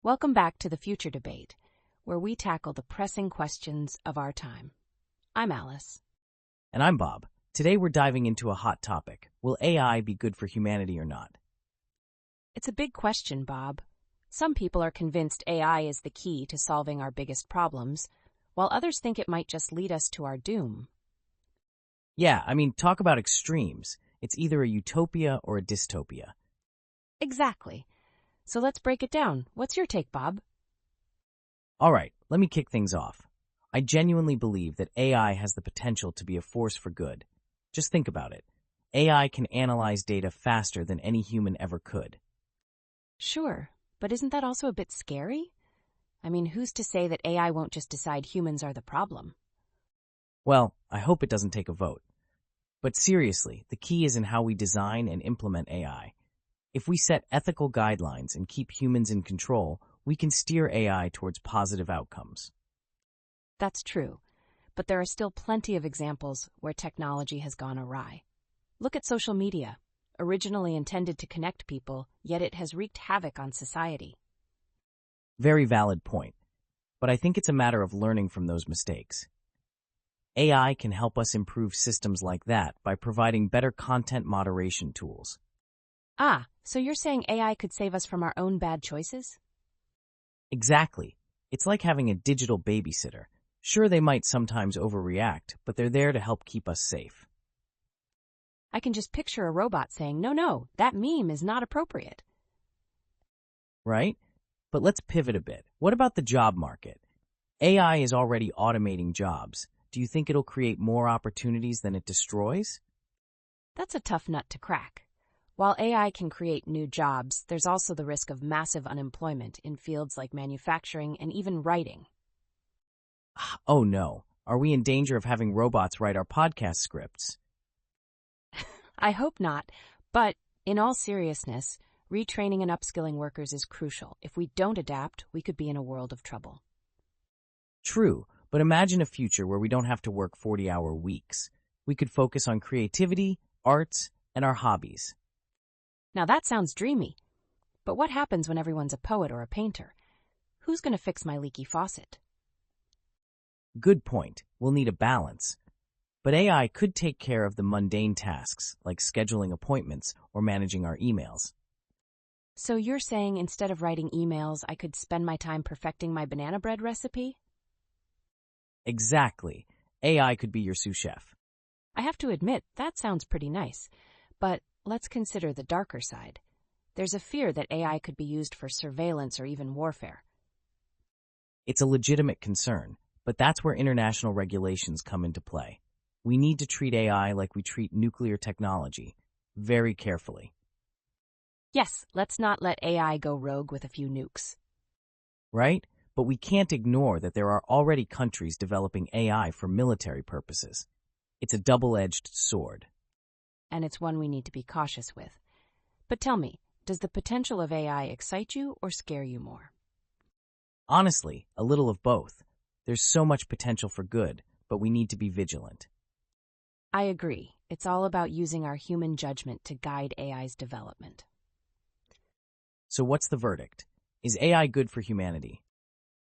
Welcome back to the Future Debate, where we tackle the pressing questions of our time. I'm Alice. And I'm Bob. Today we're diving into a hot topic. Will AI be good for humanity or not? It's a big question, Bob. Some people are convinced AI is the key to solving our biggest problems, while others think it might just lead us to our doom. Yeah, talk about extremes. It's either a utopia or a dystopia. Exactly. So let's break it down. What's your take, Bob? All right, let me kick things off. I genuinely believe that AI has the potential to be a force for good. Just think about it. AI can analyze data faster than any human ever could. Sure, but isn't that also a bit scary? Who's to say that AI won't just decide humans are the problem? Well, I hope it doesn't take a vote. But seriously, the key is in how we design and implement AI. If we set ethical guidelines and keep humans in control, we can steer AI towards positive outcomes. That's true, but there are still plenty of examples where technology has gone awry. Look at social media, originally intended to connect people, yet it has wreaked havoc on society. Very valid point, but I think it's a matter of learning from those mistakes. AI can help us improve systems like that by providing better content moderation tools. So you're saying AI could save us from our own bad choices? Exactly. It's like having a digital babysitter. Sure, they might sometimes overreact, but they're there to help keep us safe. I can just picture a robot saying, no, that meme is not appropriate. Right? But let's pivot a bit. What about the job market? AI is already automating jobs. Do you think it'll create more opportunities than it destroys? That's a tough nut to crack. While AI can create new jobs, there's also the risk of massive unemployment in fields like manufacturing and even writing. Oh no. Are we in danger of having robots write our podcast scripts? I hope not, but in all seriousness, retraining and upskilling workers is crucial. If we don't adapt, we could be in a world of trouble. True, but imagine a future where we don't have to work 40-hour weeks. We could focus on creativity, arts, and our hobbies. Now that sounds dreamy. But what happens when everyone's a poet or a painter? Who's going to fix my leaky faucet? Good point. We'll need a balance. But AI could take care of the mundane tasks, like scheduling appointments or managing our emails. So you're saying instead of writing emails, I could spend my time perfecting my banana bread recipe? Exactly. AI could be your sous chef. I have to admit, that sounds pretty nice. But let's consider the darker side. There's a fear that AI could be used for surveillance or even warfare. It's a legitimate concern, but that's where international regulations come into play. We need to treat AI like we treat nuclear technology, very carefully. Yes, let's not let AI go rogue with a few nukes. Right? But we can't ignore that there are already countries developing AI for military purposes. It's a double-edged sword. And it's one we need to be cautious with. But tell me, does the potential of AI excite you or scare you more? Honestly, a little of both. There's so much potential for good, but we need to be vigilant. I agree. It's all about using our human judgment to guide AI's development. So what's the verdict? Is AI good for humanity?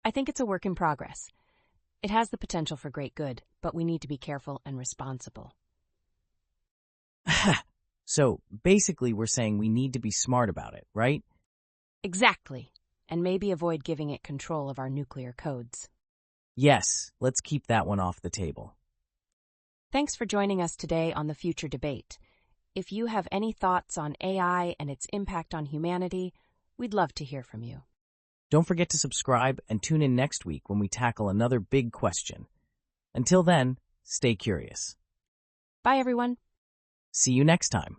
I think it's a work in progress. It has the potential for great good, but we need to be careful and responsible. So basically we're saying we need to be smart about it, right? Exactly. And maybe avoid giving it control of our nuclear codes. Yes, let's keep that one off the table. Thanks for joining us today on the Future Debate. If you have any thoughts on AI and its impact on humanity, we'd love to hear from you. Don't forget to subscribe and tune in next week when we tackle another big question. Until then, stay curious. Bye, everyone. See you next time.